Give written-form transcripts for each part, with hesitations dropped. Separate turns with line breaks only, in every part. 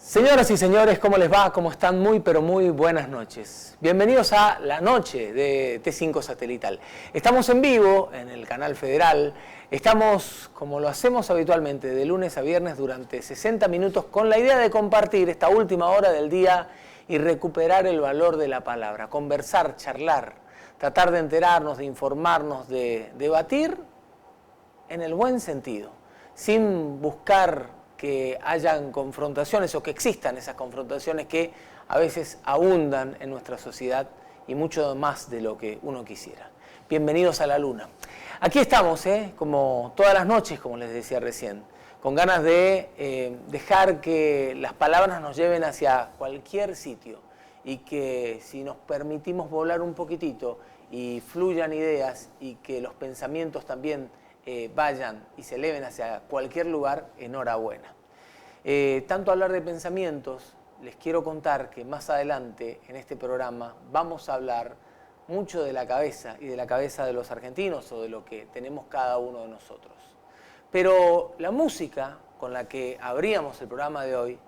Señoras y señores, ¿cómo les va? ¿Cómo están? Muy, pero muy buenas noches. Bienvenidos a la noche de T5 Satelital. Estamos en vivo en el canal federal. Estamos, como lo hacemos habitualmente, de lunes a viernes durante 60 minutos con la idea de compartir esta última hora del día y recuperar el valor de la palabra. Conversar, charlar, tratar de enterarnos, de informarnos, de debatir en el buen sentido, sin buscar que hayan confrontaciones o que existan esas confrontaciones que a veces abundan en nuestra sociedad y mucho más de lo que uno quisiera. Bienvenidos a la luna. Aquí estamos, como todas las noches, como les decía recién, con ganas de dejar que las palabras nos lleven hacia cualquier sitio y que si nos permitimos volar un poquitito y fluyan ideas y que los pensamientos también vayan y se eleven hacia cualquier lugar, enhorabuena. Tanto hablar de pensamientos, les quiero contar que más adelante en este programa vamos a hablar mucho de la cabeza y de la cabeza de los argentinos o de lo que tenemos cada uno de nosotros. Pero la música con la que abríamos el programa de hoy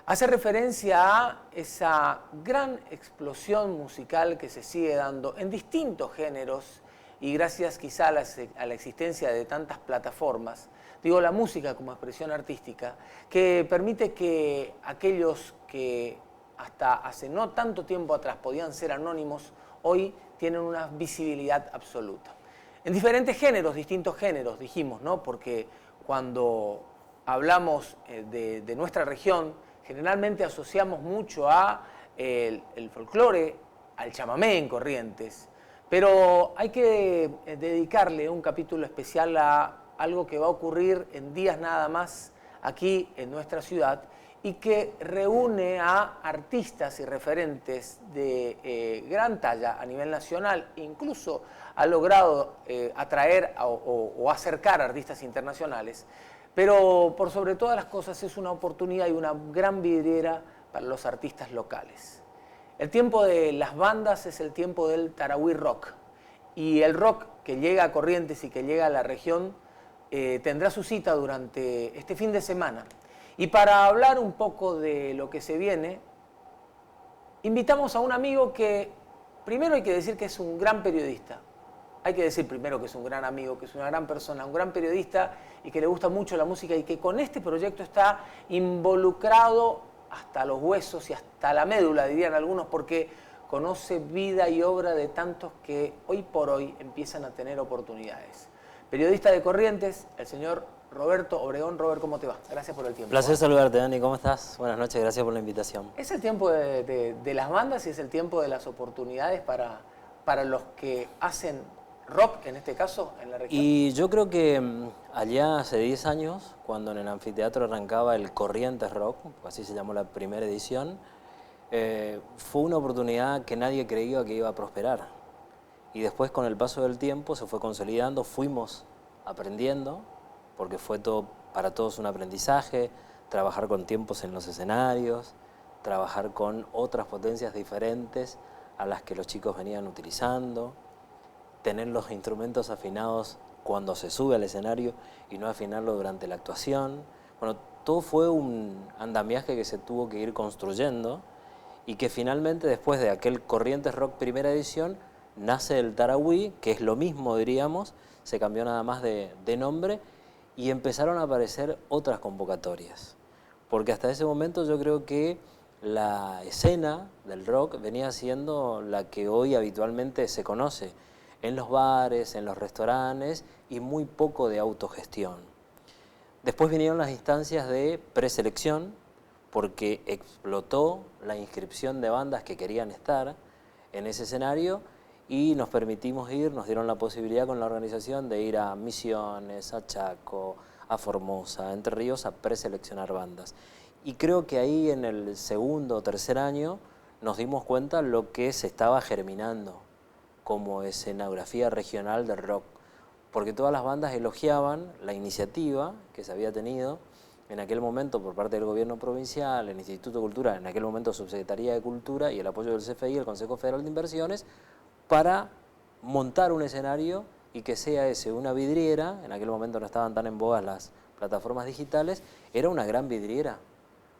hace referencia a esa gran explosión musical que se sigue dando en distintos géneros y gracias quizá a la existencia de tantas plataformas, digo la música como expresión artística, que permite que aquellos que hasta hace no tanto tiempo atrás podían ser anónimos, hoy tienen una visibilidad absoluta. En diferentes géneros, distintos géneros, dijimos, ¿no? Porque cuando hablamos de nuestra región, generalmente asociamos mucho a el folclore, al chamamé en Corrientes, pero hay que dedicarle un capítulo especial a algo que va a ocurrir en días nada más aquí en nuestra ciudad y que reúne a artistas y referentes de gran talla a nivel nacional, incluso ha logrado atraer o acercar a artistas internacionales, pero por sobre todas las cosas es una oportunidad y una gran vidriera para los artistas locales. El tiempo de las bandas es el tiempo del Tarahui Rock, y el rock que llega a Corrientes y que llega a la región tendrá su cita durante este fin de semana. Y para hablar un poco de lo que se viene, invitamos a un amigo que primero hay que decir que es un gran periodista. Hay que decir primero que es un gran amigo, que es una gran persona, un gran periodista y que le gusta mucho la música y que con este proyecto está involucrado hasta los huesos y hasta la médula, dirían algunos, porque conoce vida y obra de tantos que hoy por hoy empiezan a tener oportunidades. Periodista de Corrientes, el señor Roberto Obregón. Robert, ¿cómo te va? Gracias por el tiempo.
Placer saludarte, Dani. ¿Cómo estás? Buenas noches, gracias por la invitación.
Es el tiempo de las bandas y es el tiempo de las oportunidades para los que hacen rock, en este caso, en la región.
Y yo creo que allá hace 10 años, cuando en el anfiteatro arrancaba el Corrientes Rock, así se llamó la primera edición, fue una oportunidad que nadie creía que iba a prosperar. Y después, con el paso del tiempo, se fue consolidando, fuimos aprendiendo, porque fue todo, para todos un aprendizaje, trabajar con tiempos en los escenarios, trabajar con otras potencias diferentes a las que los chicos venían utilizando, tener los instrumentos afinados cuando se sube al escenario y no afinarlo durante la actuación. Bueno, todo fue un andamiaje que se tuvo que ir construyendo y que finalmente, después de aquel Corrientes Rock primera edición, nace el Tarahui, que es lo mismo, diríamos, se cambió nada más de nombre y empezaron a aparecer otras convocatorias. Porque hasta ese momento yo creo que la escena del rock venía siendo la que hoy habitualmente se conoce, en los bares, en los restaurantes y muy poco de autogestión. Después vinieron las instancias de preselección, porque explotó la inscripción de bandas que querían estar en ese escenario y nos permitimos ir, nos dieron la posibilidad con la organización de ir a Misiones, a Chaco, a Formosa, a Entre Ríos, a preseleccionar bandas. Y creo que ahí en el segundo o tercer año nos dimos cuenta lo que se estaba germinando como escenografía regional de rock, porque todas las bandas elogiaban la iniciativa que se había tenido en aquel momento por parte del gobierno provincial, el Instituto de Cultura, en aquel momento Subsecretaría de Cultura y el apoyo del CFI, el Consejo Federal de Inversiones, para montar un escenario y que sea ese, una vidriera. En aquel momento no estaban tan en boga las plataformas digitales, era una gran vidriera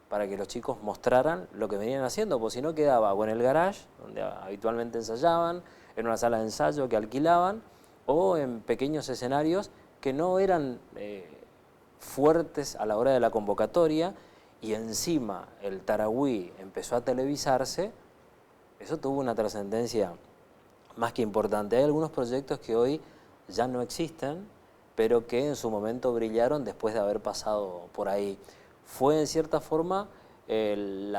para que los chicos mostraran lo que venían haciendo, porque si no quedaba o en el garage, donde habitualmente ensayaban, en una sala de ensayo que alquilaban, o en pequeños escenarios que no eran fuertes a la hora de la convocatoria, y encima el Tarahui empezó a televisarse. Eso tuvo una trascendencia más que importante. Hay algunos proyectos que hoy ya no existen, pero que en su momento brillaron después de haber pasado por ahí. Fue en cierta forma el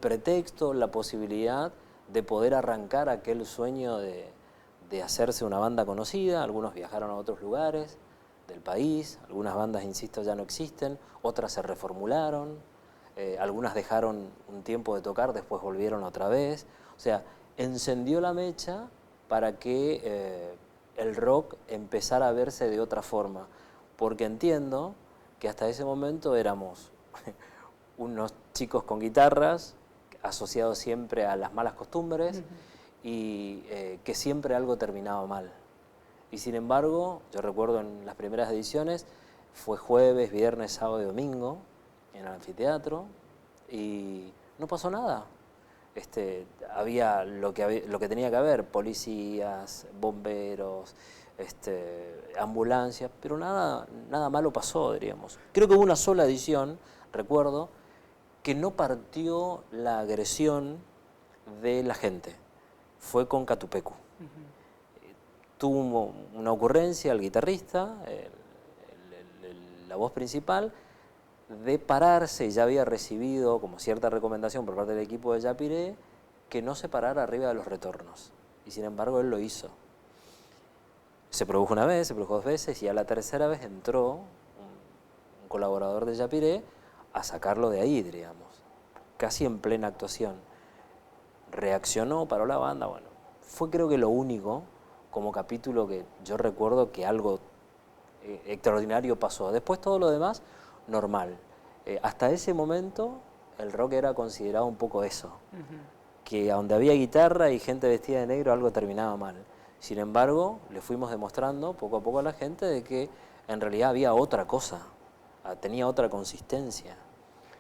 pretexto, la posibilidad de poder arrancar aquel sueño de hacerse una banda conocida. Algunos viajaron a otros lugares del país, algunas bandas, insisto, ya no existen, otras se reformularon, algunas dejaron un tiempo de tocar, después volvieron otra vez. O sea, encendió la mecha para que el rock empezara a verse de otra forma, porque entiendo que hasta ese momento éramos unos chicos con guitarras, asociados siempre a las malas costumbres, y que siempre algo terminaba mal. Y sin embargo, yo recuerdo en las primeras ediciones, fue jueves, viernes, sábado y domingo en el anfiteatro, y no pasó nada. Había lo que tenía que haber, policías, bomberos, ambulancias, pero nada malo pasó, diríamos. Creo que hubo una sola edición, recuerdo, que no partió la agresión de la gente. Fue con Catupecu. Tuvo una ocurrencia el guitarrista, la voz principal, de pararse, y ya había recibido como cierta recomendación por parte del equipo de Yapiré que no se parara arriba de los retornos. Y sin embargo él lo hizo. Se produjo una vez, se produjo dos veces, y a la tercera vez entró un colaborador de Yapiré a sacarlo de ahí, diríamos, casi en plena actuación. Reaccionó, paró la banda, bueno, fue creo que lo único como capítulo que yo recuerdo que algo extraordinario pasó. Después todo lo demás, normal. Hasta ese momento el rock era considerado un poco eso, que a donde había guitarra y gente vestida de negro algo terminaba mal. Sin embargo, le fuimos demostrando poco a poco a la gente de que en realidad había otra cosa, tenía otra consistencia,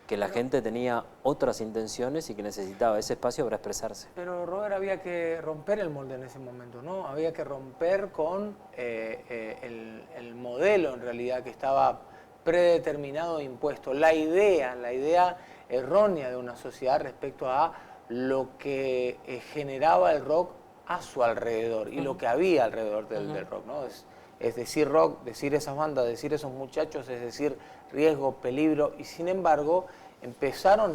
que la gente tenía otras intenciones y que necesitaba ese espacio para expresarse.
Pero, Robert, había que romper el molde en ese momento, ¿no? Había que romper con el modelo, en realidad, que estaba predeterminado e impuesto. La idea errónea de una sociedad respecto a lo que generaba el rock a su alrededor y lo que había alrededor del rock, ¿no? Es decir rock, decir esas bandas, decir esos muchachos, es decir riesgo, peligro, y sin embargo empezaron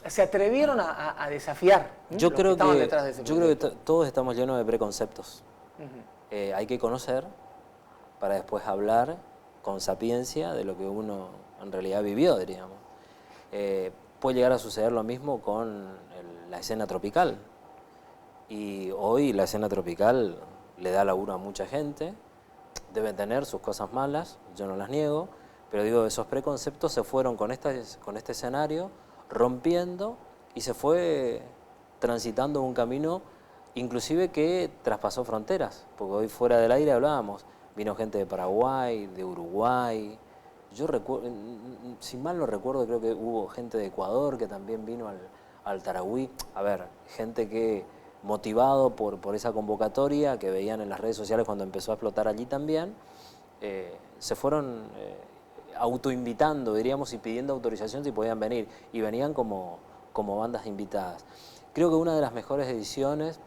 se atrevieron a desafiar.
Yo creo que todos estamos llenos de preconceptos. Hay que conocer para después hablar con sapiencia de lo que uno en realidad vivió, diríamos. Puede llegar a suceder lo mismo con la escena tropical. Y hoy la escena tropical le da laburo a mucha gente, deben tener sus cosas malas, yo no las niego, pero digo, esos preconceptos se fueron con este escenario rompiendo y se fue transitando un camino inclusive que traspasó fronteras, porque hoy fuera del aire hablábamos, vino gente de Paraguay, de Uruguay, yo recuerdo, si mal no recuerdo, creo que hubo gente de Ecuador que también vino al Tarahui, a ver, gente que motivado por esa convocatoria que veían en las redes sociales cuando empezó a explotar allí también, se fueron autoinvitando, diríamos, y pidiendo autorización si podían venir, y venían como bandas invitadas. Creo que una de las mejores ediciones,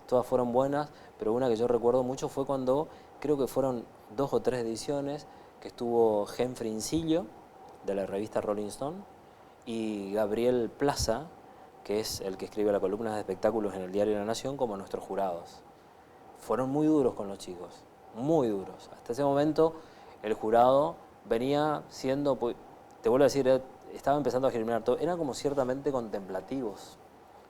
todas fueron buenas, pero una que yo recuerdo mucho fue cuando, creo que fueron 2 o 3 ediciones, que estuvo Henfrey Incilio, de la revista Rolling Stone, y Gabriel Plaza, que es el que escribe la columna de espectáculos en el diario La Nación, como nuestros jurados. Fueron muy duros con los chicos, muy duros. Hasta ese momento el jurado venía siendo, te vuelvo a decir, estaba empezando a germinar todo, eran como ciertamente contemplativos,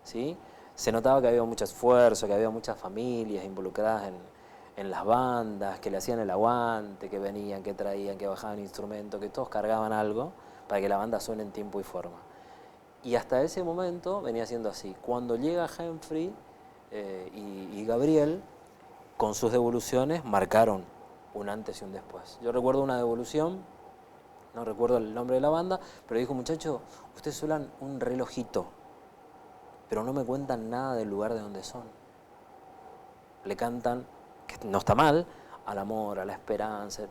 ¿sí? Se notaba que había mucho esfuerzo, que había muchas familias involucradas en las bandas, que le hacían el aguante, que venían, que traían, que bajaban instrumentos, que todos cargaban algo para que la banda suene en tiempo y forma. Y hasta ese momento venía siendo así. Cuando llega Henfrey y Gabriel, con sus devoluciones, marcaron un antes y un después. Yo recuerdo una devolución no recuerdo el nombre de la banda, pero dijo, muchacho, ustedes suenan un relojito, pero no me cuentan nada del lugar de donde son. Le cantan, que no está mal, al amor, a la esperanza.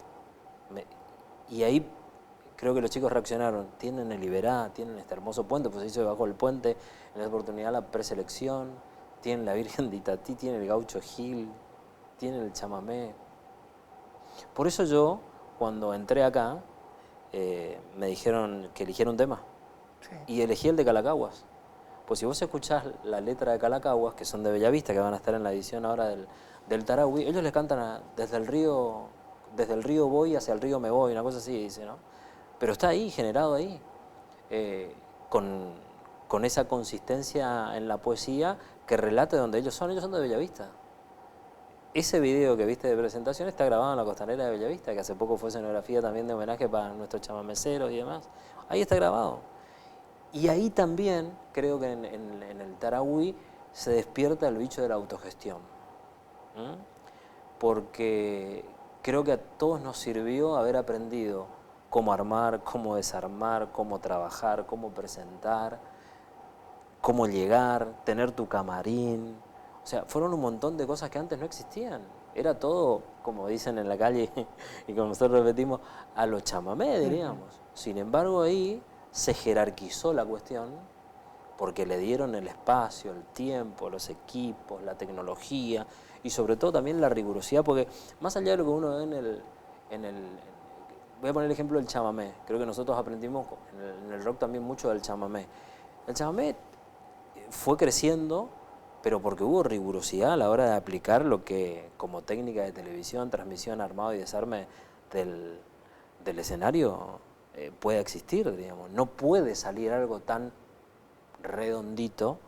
Y ahí creo que los chicos reaccionaron, tienen el Iberá, tienen este hermoso puente, pues se hizo debajo del puente, en esa oportunidad la preselección, tienen la Virgen de Itatí, tienen el Gaucho Gil, tienen el chamamé. Por eso yo, cuando entré acá, me dijeron que eligiera un tema. Sí. Y elegí el de Calacaguas. Pues si vos escuchás la letra de Calacaguas, que son de Bellavista, que van a estar en la edición ahora del Tarahui, ellos les cantan desde el río voy hacia el río me voy, una cosa así, dice, ¿no? Pero está ahí, generado ahí, con esa consistencia en la poesía que relate donde ellos son de Bellavista. Ese video que viste de presentación está grabado en la Costanera de Bellavista, que hace poco fue escenografía también de homenaje para nuestros chamameceros y demás. Ahí está grabado. Y ahí también creo que en el Tarahui se despierta el bicho de la autogestión. Porque creo que a todos nos sirvió haber aprendido cómo armar, cómo desarmar, cómo trabajar, cómo presentar, cómo llegar, tener tu camarín. O sea, fueron un montón de cosas que antes no existían. Era todo, como dicen en la calle y como nosotros repetimos, a lo chamamé, diríamos. Sin embargo, ahí se jerarquizó la cuestión porque le dieron el espacio, el tiempo, los equipos, la tecnología y sobre todo también la rigurosidad, porque más allá de lo que uno ve voy a poner el ejemplo del chamamé. Creo que nosotros aprendimos en el rock también mucho del chamamé. El chamamé fue creciendo, pero porque hubo rigurosidad a la hora de aplicar lo que como técnica de televisión, transmisión, armado y desarme del escenario puede existir, digamos. No puede salir algo tan redondito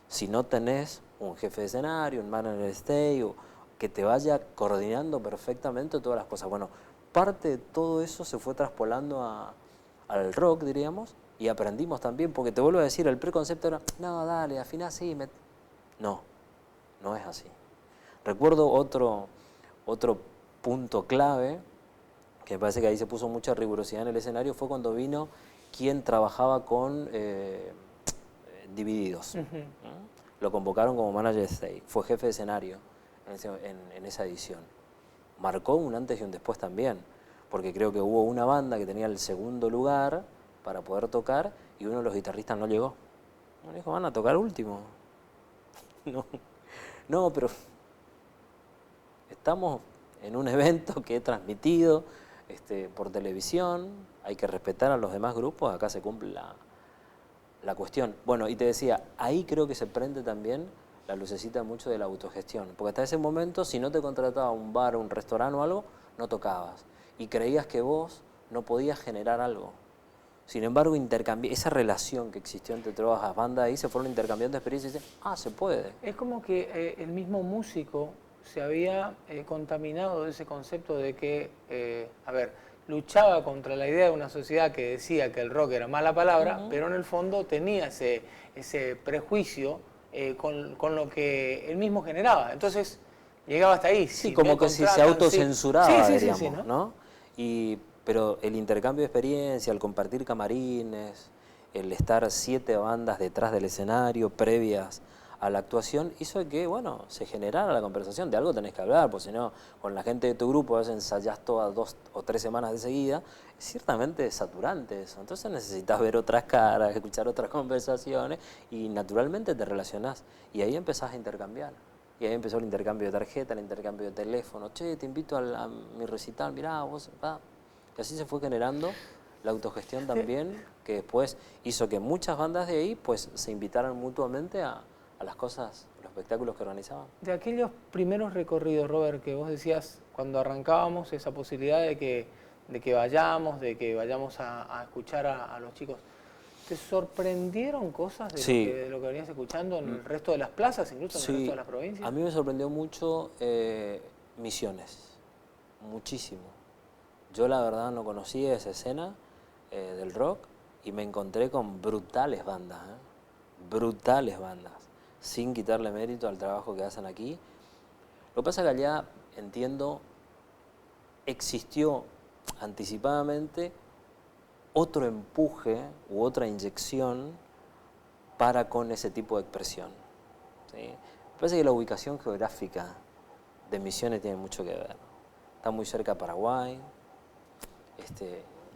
si no tenés un jefe de escenario, un manager de stage, que te vaya coordinando perfectamente todas las cosas. Bueno, parte de todo eso se fue traspolando al rock, diríamos, y aprendimos también, porque te vuelvo a decir, el preconcepto era, no, dale, afiná así. No, no es así. Recuerdo otro punto clave, que me parece que ahí se puso mucha rigurosidad en el escenario, fue cuando vino quien trabajaba con Divididos. Lo convocaron como manager de stage, fue jefe de escenario en esa edición. Marcó un antes y un después también, porque creo que hubo una banda que tenía el segundo lugar para poder tocar y uno de los guitarristas no llegó. Me dijo, van a tocar último. No, pero estamos en un evento que he transmitido por televisión, hay que respetar a los demás grupos, acá se cumple la cuestión. Bueno, y te decía, ahí creo que se prende también la lucecita mucho de la autogestión, porque hasta ese momento, si no te contrataba un bar, un restaurante o algo, no tocabas, y creías que vos no podías generar algo. Sin embargo, esa relación que existió entre todas las bandas ahí se fueron intercambiando experiencias y dicen, se puede.
Es como que el mismo músico se había contaminado de ese concepto de que, luchaba contra la idea de una sociedad que decía que el rock era mala palabra, pero en el fondo tenía ese prejuicio con lo que él mismo generaba. Entonces, llegaba hasta ahí.
Sí, como que si se autocensuraba, diríamos, ¿no? Pero el intercambio de experiencia, el compartir camarines, el estar 7 bandas detrás del escenario, previas a la actuación, hizo que, bueno, se generara la conversación. De algo tenés que hablar, porque si no, con la gente de tu grupo a veces ensayás todas 2 o 3 semanas de seguida, es ciertamente saturante eso. Entonces necesitas ver otras caras, escuchar otras conversaciones y naturalmente te relacionás. Y ahí empezás a intercambiar. Y ahí empezó el intercambio de tarjeta, el intercambio de teléfono. Che, te invito a mi recital, mirá, vos, va. Y así se fue generando la autogestión también, que después hizo que muchas bandas de ahí pues se invitaran mutuamente a las cosas, los espectáculos que organizaban.
De aquellos primeros recorridos, Robert, que vos decías cuando arrancábamos, esa posibilidad de que vayamos a escuchar a los chicos, ¿te sorprendieron cosas de lo que venías escuchando en el resto de las plazas, incluso en el resto de las provincias?
A mí me sorprendió mucho Misiones, muchísimo. Yo la verdad no conocía esa escena del rock y me encontré con brutales bandas, sin quitarle mérito al trabajo que hacen aquí. Lo que pasa es que allá, entiendo, existió anticipadamente otro empuje u otra inyección para con ese tipo de expresión. ¿Sí? Me parece que la ubicación geográfica de Misiones tiene mucho que ver. Está muy cerca de Paraguay.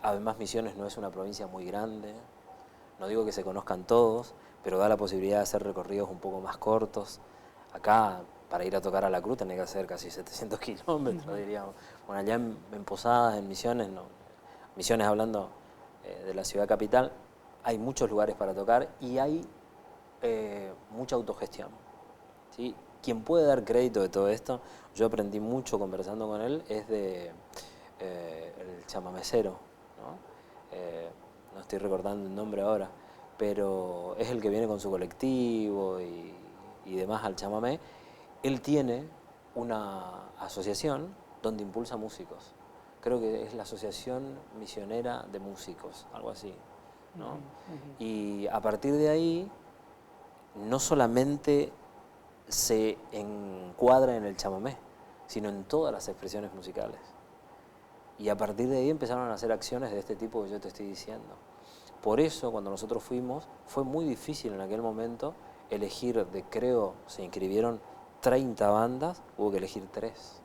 Además, Misiones no es una provincia muy grande. No digo que se conozcan todos, pero da la posibilidad de hacer recorridos un poco más cortos. Acá, para ir a tocar a la Cruz, tenés que hacer casi 700 kilómetros, diríamos. Bueno, allá en Posadas, en Misiones, no. Misiones hablando de la ciudad capital, hay muchos lugares para tocar y hay mucha autogestión. ¿Sí? Quien puede dar crédito de todo esto, yo aprendí mucho conversando con él, es de el chamamecero, ¿no? No estoy recordando el nombre ahora, pero es el que viene con su colectivo y demás al chamamé. Él tiene una asociación donde impulsa músicos. Creo que es la Asociación Misionera de Músicos, algo así, ¿no? Y a partir de ahí, no solamente se encuadra en el chamamé, sino en todas las expresiones musicales. Y a partir de ahí empezaron a hacer acciones de este tipo que yo te estoy diciendo. Por eso, cuando nosotros fuimos, fue muy difícil en aquel momento elegir creo, se inscribieron 30 bandas, hubo que elegir 3.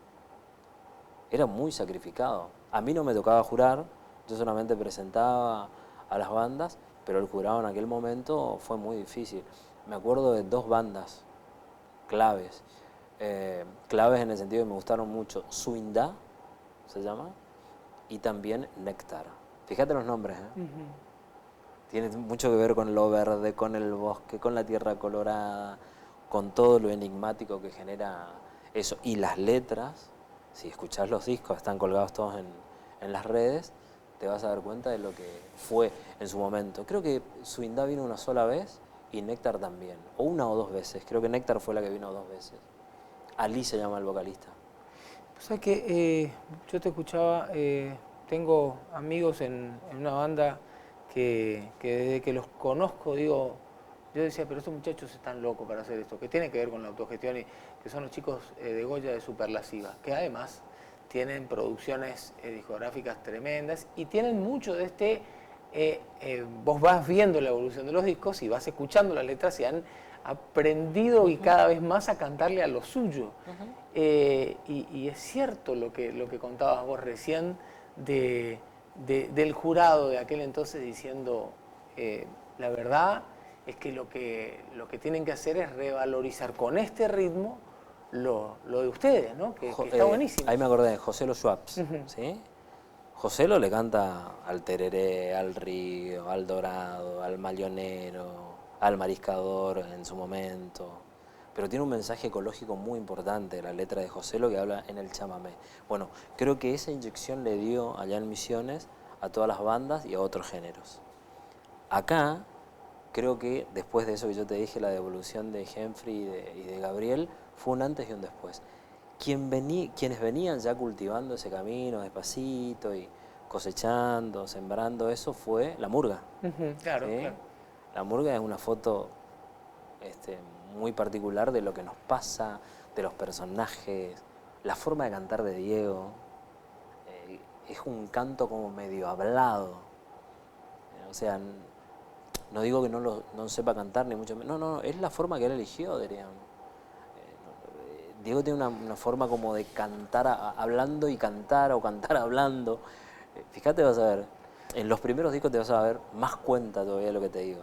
Era muy sacrificado. A mí no me tocaba jurar, yo solamente presentaba a las bandas, pero el jurado en aquel momento fue muy difícil. Me acuerdo de 2 bandas claves. Claves en el sentido que me gustaron mucho. Suindá, se llama, y también Néctar. Fíjate los nombres, ¿eh? Tiene mucho que ver con lo verde, con el bosque, con la tierra colorada, con todo lo enigmático que genera eso. Y las letras, si escuchás los discos, están colgados todos en las redes, te vas a dar cuenta de lo que fue en su momento. Creo que Suindá vino una sola vez y Néctar también, o 1 o 2 veces. Creo que Néctar fue la que vino 2 veces. Ali se llama el vocalista.
O sea que yo te escuchaba, tengo amigos en una banda que desde que los conozco, digo, yo decía, pero estos muchachos están locos para hacer esto, que tiene que ver con la autogestión, y que son los chicos de Goya de Superlasiva, que además tienen producciones discográficas tremendas y tienen mucho de vos vas viendo la evolución de los discos y vas escuchando las letras y han aprendido y cada vez más a cantarle a lo suyo. Y es cierto lo que contabas vos recién del jurado de aquel entonces diciendo, la verdad es que lo que tienen que hacer es revalorizar con este ritmo lo de ustedes, ¿no? Que está buenísimo.
Ahí me acordé de Joselo Schwartz, ¿sí? Joselo le canta al tereré, al río, al dorado, al malionero, al mariscador en su momento. Pero tiene un mensaje ecológico muy importante, la letra de Joselo, que habla en el chamamé. Bueno, creo que esa inyección le dio allá en Misiones a todas las bandas y a otros géneros. Acá, creo que después de eso que yo te dije, la devolución de Henfrey y de Gabriel, fue un antes y un después. Quienes venían ya cultivando ese camino despacito y cosechando, sembrando, eso fue la murga.
Claro,
¿sí?
claro.
La murga es una foto muy particular de lo que nos pasa, de los personajes, la forma de cantar de Diego. Es un canto como medio hablado. O sea, no digo que no sepa cantar, ni mucho menos. No, es la forma que él eligió, dirían. Diego tiene una forma como de cantar hablando y cantar, o cantar hablando. Fíjate, vas a ver, en los primeros discos te vas a ver más cuenta todavía de lo que te digo.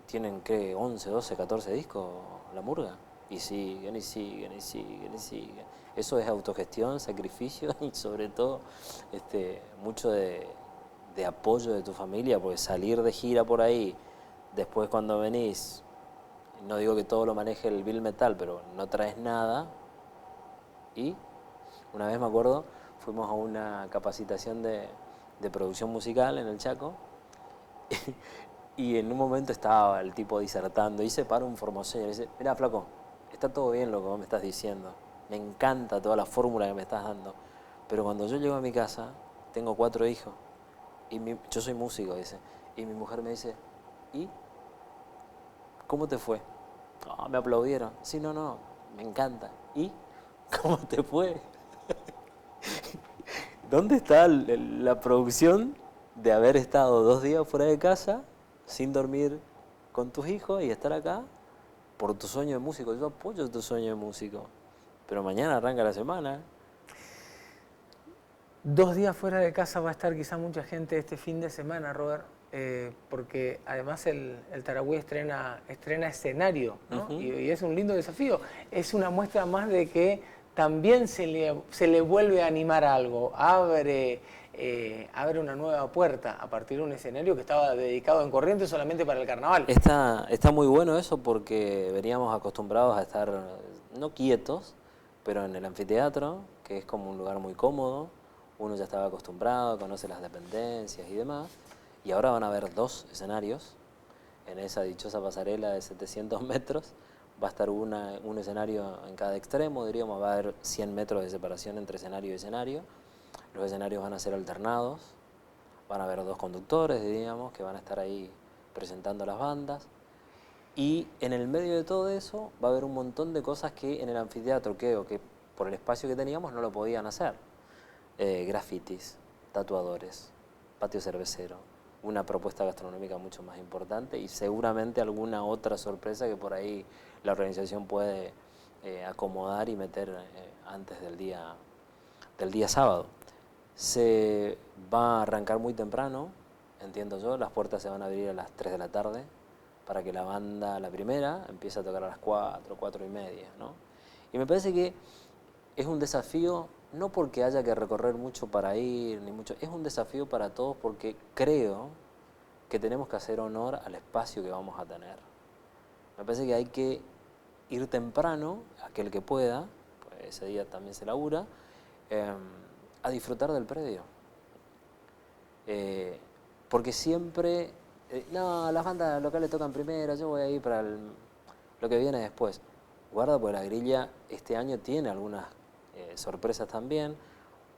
Tienen, ¿qué? 11, 12, 14 discos, la murga. Y siguen, y siguen, y siguen, y siguen. Eso es autogestión, sacrificio y sobre todo mucho de apoyo de tu familia, porque salir de gira por ahí, después cuando venís, no digo que todo lo maneje el Bill Metal, pero no traes nada. Y una vez me acuerdo, fuimos a una capacitación de producción musical en el Chaco y en un momento estaba el tipo disertando y se para un formoseño y dice, mira flaco, está todo bien lo que vos me estás diciendo, me encanta toda la fórmula que me estás dando, pero cuando yo llego a mi casa, tengo 4 hijos y yo soy músico, dice, y mi mujer me dice, ¿y cómo te fue? Oh, me aplaudieron. Sí, no, me encanta. ¿Y cómo te fue? ¿Dónde está la producción de haber estado 2 días fuera de casa, sin dormir con tus hijos y estar acá por tu sueño de músico. Yo apoyo tu sueño de músico, pero mañana arranca la semana.
2 días fuera de casa va a estar quizá mucha gente este fin de semana, Robert, porque además el Tarahui estrena escenario, ¿no? Y es un lindo desafío. Es una muestra más de que también se le vuelve a animar algo, abre una nueva puerta a partir de un escenario que estaba dedicado en Corrientes solamente para el carnaval.
Está muy bueno eso porque veníamos acostumbrados a estar, no quietos, pero en el anfiteatro, que es como un lugar muy cómodo. Uno ya estaba acostumbrado, conoce las dependencias y demás, y ahora van a haber 2 escenarios en esa dichosa pasarela de 700 metros. Va a estar un escenario en cada extremo, diríamos, va a haber 100 metros de separación entre escenario y escenario. Los escenarios van a ser alternados, van a haber 2 conductores, diríamos, que van a estar ahí presentando las bandas. Y en el medio de todo eso va a haber un montón de cosas que en el anfiteatro, que por el espacio que teníamos no lo podían hacer. Grafitis, tatuadores, patio cervecero, una propuesta gastronómica mucho más importante y seguramente alguna otra sorpresa que por ahí la organización puede acomodar y meter antes del día sábado. Se va a arrancar muy temprano, entiendo yo, las puertas se van a abrir a las 3 de la tarde para que la banda, la primera, empiece a tocar a las 4, 4 y media, ¿no? Y me parece que es un desafío, no porque haya que recorrer mucho para ir, ni mucho, es un desafío para todos porque creo que tenemos que hacer honor al espacio que vamos a tener. Me parece que hay que ir temprano, aquel que pueda, pues ese día también se labura, a disfrutar del predio. Porque siempre, no, las bandas locales tocan primero, yo voy a ir para lo que viene después. Guarda, porque la grilla este año tiene algunas sorpresas también,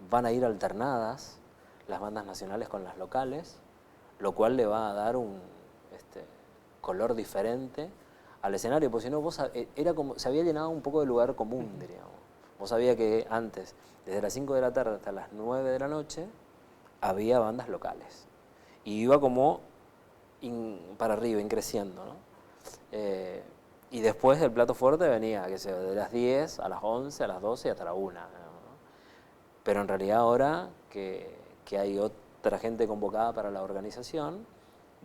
van a ir alternadas las bandas nacionales con las locales, lo cual le va a dar un color diferente al escenario, porque si no, era como, se había llenado un poco de lugar común, diríamos. Vos sabías que antes, desde las 5 de la tarde hasta las 9 de la noche, había bandas locales. Y iba como para arriba, creciendo, ¿no? Y después el plato fuerte venía, qué sé yo, de las 10 a las 11, a las 12 y hasta la 1. ¿No? Pero en realidad ahora que hay otra gente convocada para la organización,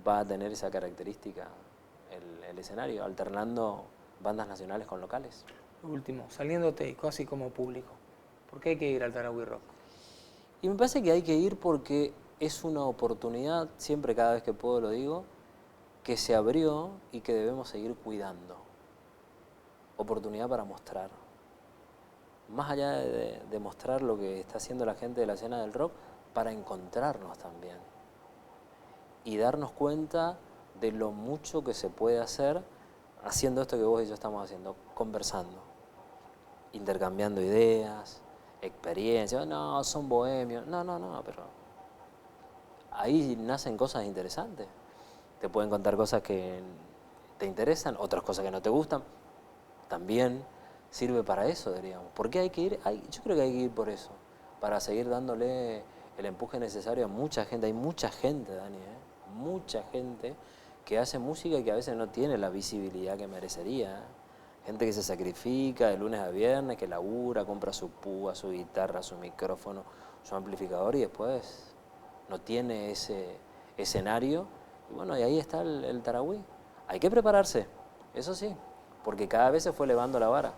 va a tener esa característica el escenario, alternando bandas nacionales con locales.
Último, saliéndote casi como público, ¿por qué hay que ir al Tarahui Rock?
Y me parece que hay que ir porque es una oportunidad, siempre cada vez que puedo lo digo, que se abrió y que debemos seguir cuidando. Oportunidad para mostrar. Más allá de mostrar lo que está haciendo la gente de la escena del rock, para encontrarnos también. Y darnos cuenta de lo mucho que se puede hacer haciendo esto que vos y yo estamos haciendo, conversando, intercambiando ideas, experiencias. No, son bohemios. No, pero ahí nacen cosas interesantes. Te pueden contar cosas que te interesan, otras cosas que no te gustan. También sirve para eso, diríamos. ¿Por qué hay que ir? Yo creo que hay que ir por eso, para seguir dándole el empuje necesario a mucha gente. Hay mucha gente, Dani, mucha gente que hace música y que a veces no tiene la visibilidad que merecería. Gente que se sacrifica de lunes a viernes, que labura, compra su púa, su guitarra, su micrófono, su amplificador y después no tiene ese escenario. Y bueno, y ahí está el Tarahui. Hay que prepararse, eso sí, porque cada vez se fue elevando la vara.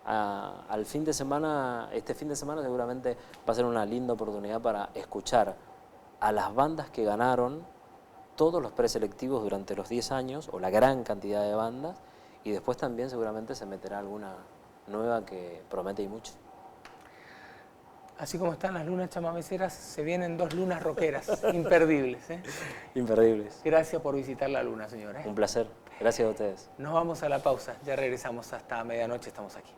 Al fin de semana, este fin de semana seguramente va a ser una linda oportunidad para escuchar a las bandas que ganaron todos los preselectivos durante los 10 años, o la gran cantidad de bandas, y después también seguramente se meterá alguna nueva que promete y mucho.
Así como están las lunas chamameceras, se vienen 2 lunas rockeras, imperdibles.
Imperdibles.
Gracias por visitar la luna, señora.
Un placer. Gracias a ustedes.
Nos vamos a la pausa, ya regresamos hasta medianoche, estamos aquí.